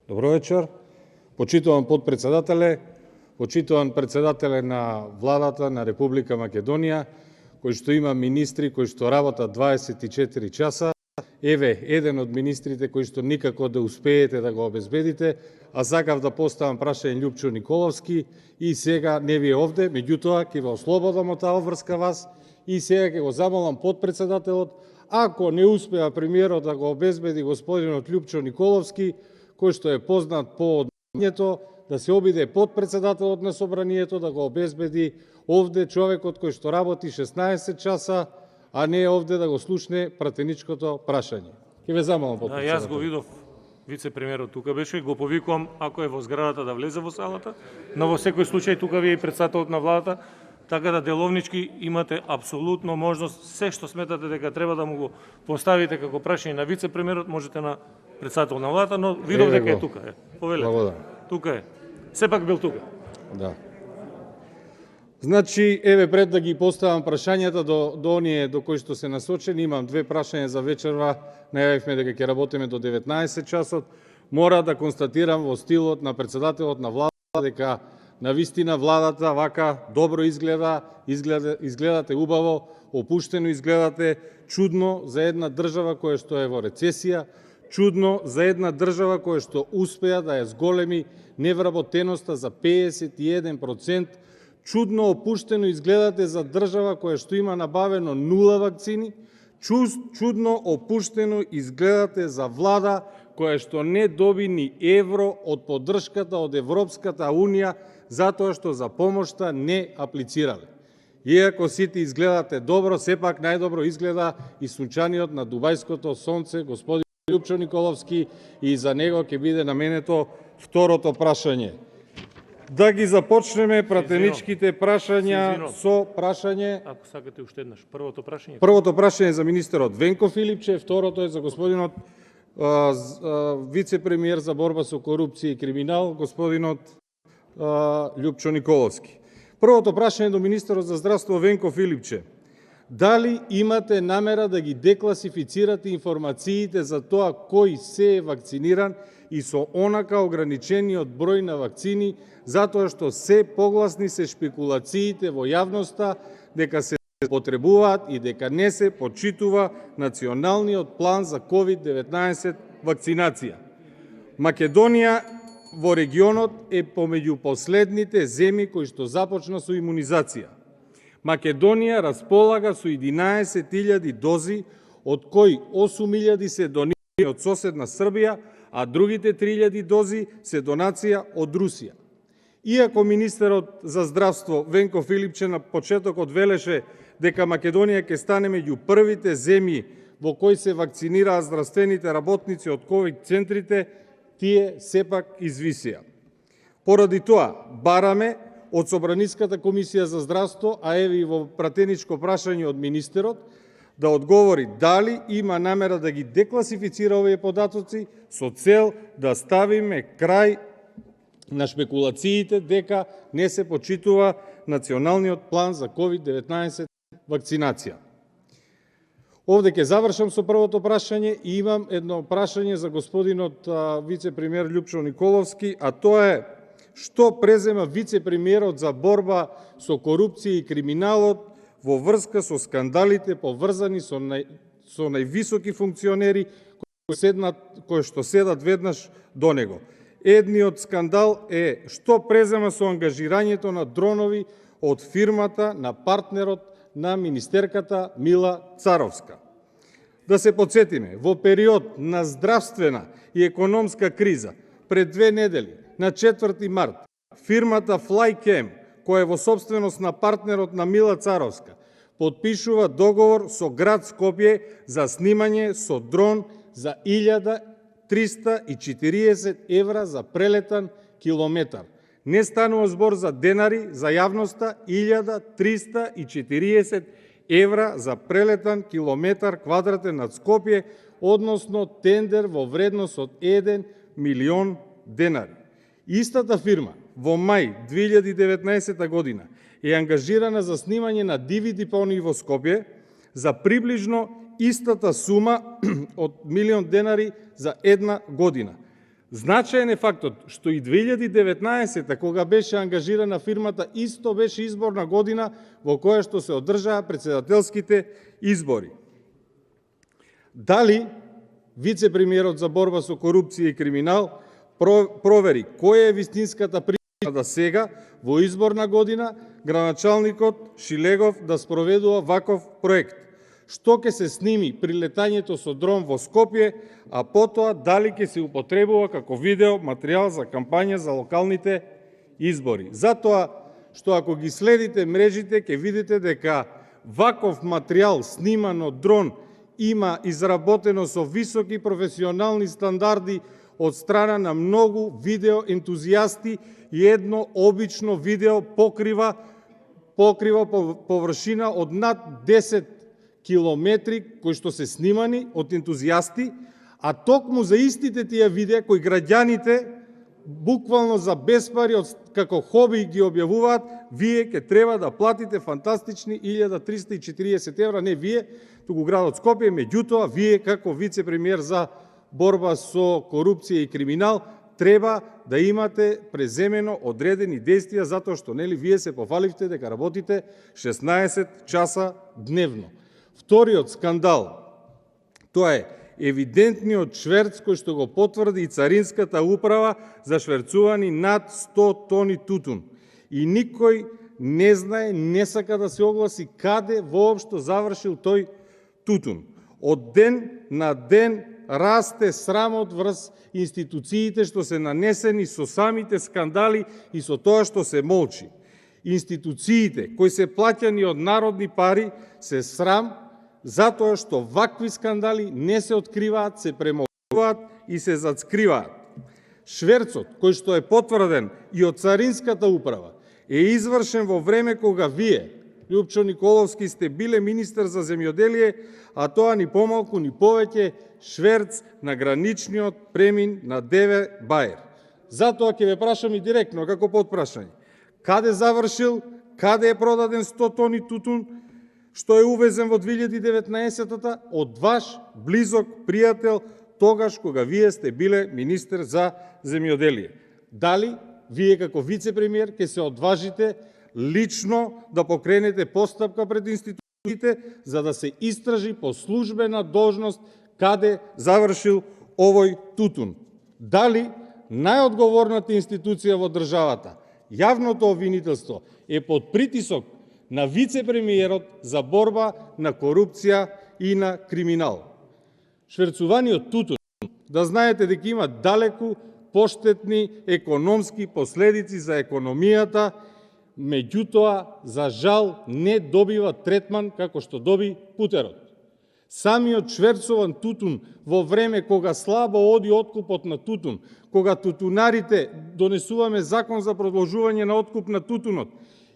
Добро вечер. Почитуван подпредседателе, почитуван председателе на владата на Република Македонија, кој што има министри кои што работат 24 часа. Еве, еден од министрите кои што никако да успеете да го обезбедите, а сакав да поставам прашање Љупчо Николовски и сега не ви е овде, меѓутоа ќе ве ослободам од таа врска вас и сега ќе го замолам подпредседателот, ако не успеа премиерот да го обезбеди господинот Љупчо Николовски, кој што е познат по однањето, да се обиде подпредседателот на собранието да го обезбеди овде човекот кој што работи 16 часа, а не овде да го слушне пратеничкото прашање. Ќе ве замолам подпредседател. Јас го видов вице-премиерот тука беше, го повикувам ако е во зградата да влезе во салата, но во секој случај тука ви е и председателот на владата, така да деловнички имате апсолутно можност се што сметате дека треба да му го поставите како прашање на вице-премиерот, можете на председател на владата, но видов дека е тука. Повелете. Тука е. Сепак бил тука. Да. Значи, еве пред да ги поставам прашањата до оние до кои што се насочени, имам две прашања за вечерва. Најавивме дека ќе работиме до 19 часот. Мора да констатирам во стилот на председателот на владата дека навистина владата вака добро изгледате убаво, опуштено изгледате, чудно за една држава која што е во рецесија, чудно за една држава која што успеа да ја зголеми невработеноста за 51%, чудно опуштено изгледате за држава која што има набавено 0 вакцини, чудно опуштено изгледате за влада која што не доби ни евро од поддршката од Европската Унија затоа што за помошта не аплицирале. Иако сите изгледате добро, сепак најдобро изгледа и сунчаниот на дубајското сонце, господин Љупчо Николовски, и за него ќе биде наменето второто прашање. Да ги започнеме пратеничките прашања со прашање. Ако сакате уште еднаш, првото прашање. Првото прашање е за министерот Венко Филипче, второто е за господинот вице-премиер за борба со корупција и криминал, господинот Љупчо Николовски. Првото прашање до министерот за здравство Венко Филипче. Дали имате намера да ги декласифицирате информациите за тоа кој се е вакциниран и со онака ограничениот број на вакцини, затоа што се погласни се шпекулациите во јавноста дека се потребуваат и дека не се почитува националниот план за COVID-19 вакцинација. Македонија во регионот е помеѓу последните земји кои што започна со имунизација. Македонија располага со 11.000 дози, од кои 8.000 се донирани од соседна Србија, а другите 3.000 дози се донација од Русија. Иако министерот за здравство Венко Филипче на почетокот велеше дека Македонија ќе стане меѓу првите земји во кои се вакцинираат здравствените работници од ковид центрите, тие сепак извисија. Поради тоа, бараме од Собраниската комисија за здравство, а еве и во пратеничко прашање од министерот, да одговори дали има намера да ги декласифицира овие податоци со цел да ставиме крај на шпекулациите дека не се почитува националниот план за COVID-19 вакцинација. Овде ќе завршам со првото прашање и имам едно прашање за господинот вице-премиер Љупчо Николовски, а тоа е: што презема вице-премиерот за борба со корупција и криминалот во врска со скандалите поврзани со највисоки функционери кои што седат веднаш до него? Едниот скандал е што презема со ангажирањето на дронови од фирмата на партнерот на министерката Мила Царовска. Да се подсетиме, во период на здравствена и економска криза, пред 2 недели, на 4 март, фирмата Flycam, која е во собственост на партнерот на Мила Царовска, подпишува договор со град Скопје за снимање со дрон за 1340 евра за прелетан километар. Не станува збор за денари за јавноста, 1340 евра за прелетан километар квадратен над Скопје, односно тендер во вредност од 1 милион денари. Истата фирма во мај 2019 година е ангажирана за снимање на диви депонии во Скопје за приближно истата сума од 1 милион денари за една година. Значаен е фактот што и 2019, кога беше ангажирана фирмата, исто беше изборна година во која што се одржаа претседателските избори. Дали вице-премиерот за борба со корупција и криминал провери која е вистинската причина да сега, во изборна година, градоначалникот Шилегов да спроведува ваков проект? Што ќе се сними при летањето со дрон во Скопје, а потоа дали ќе се употребува како видео материјал за кампања за локалните избори? Затоа што ако ги следите мрежите, ќе видите дека ваков материјал сниман од дрон има изработено со високи професионални стандарди од страна на многу видео ентузијасти и едно обично видео покрива површина од над 10 километри кои што се снимани од ентузијасти, а токму за истите тие видеа кои граѓаните буквално за безпари како хоби ги објавуваат, вие ќе треба да платите фантастични 1340 евра, не вие, туку градот Скопје, меѓутоа вие како вице-премиер за борба со корупција и криминал треба да имате преземено одредени действија, затоа што нели вие се пофаливте дека работите 16 часа дневно. Вториот скандал, тоа е евидентниот шверц кој што го потврди и Царинската управа за шверцувани над 100 тони тутун. И никој не знае, не сака да се огласи каде воопшто завршил тој тутун. Од ден на ден расте срамот врз институциите што се нанесени со самите скандали и со тоа што се молчи. Институциите кои се плаќани од народни пари се срам, затоа што вакви скандали не се откриваат, се премолчуваат и се зацкриваат. Шверцот, кој што е потврден и од Царинската управа, е извршен во време кога вие, Лјупчо Николовски, сте биле министер за земјоделие, а тоа ни помалку ни повеќе шверц на граничниот премин на Деве Баер. Затоа ќе ве прашам и директно, како подпрашање. Каде завршил, каде е продаден 100 тони тутун, што е увезен во 2019-та од ваш близок пријател, тогаш кога вие сте биле министер за земјоделие? Дали вие како вице-премиер ќе се одважите лично да покренете постапка пред институциите за да се истражи по службена должност каде завршил овој тутун? Дали најодговорната институција во државата, јавното обвинителство, е под притисок на вице-премиерот за борба на корупција и на криминал? Шверцуваниот тутун, да знаете дека има далеку поштетни економски последици за економијата, меѓутоа, за жал, не добива третман како што доби путерот. Самиот шверцован тутун во време кога слабо оди откупот на тутун, кога тутунарите донесуваме закон за продолжување на откуп на тутунот,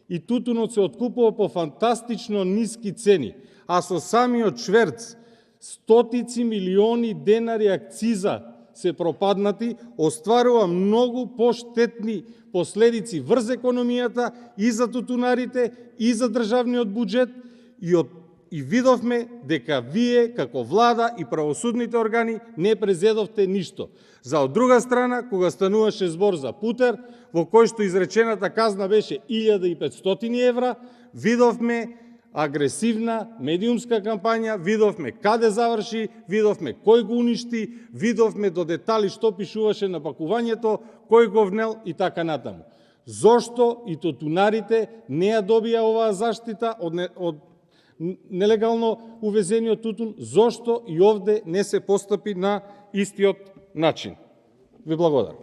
и тутунот се откупува по фантастично ниски цени, а со самиот шверц стотици милиони денари акциза се пропаднати, остварува многу поштетни последици врз економијата и за тутунарите, и за државниот буџет, и видовме дека вие, како влада и правосудните органи, не презедовте ништо. За од друга страна, кога стануваше збор за путер, во кој што изречената казна беше 1500 евра, видовме агресивна медиумска кампања, видовме каде заврши, видовме кој го уништи, видовме до детали што пишуваше на пакувањето, кој го внел и така натаму. Зошто и тутунарите не ја добија оваа заштита од нелегално увезениот тутун? Зошто и овде не се постапи на истиот начин? Ви благодарам.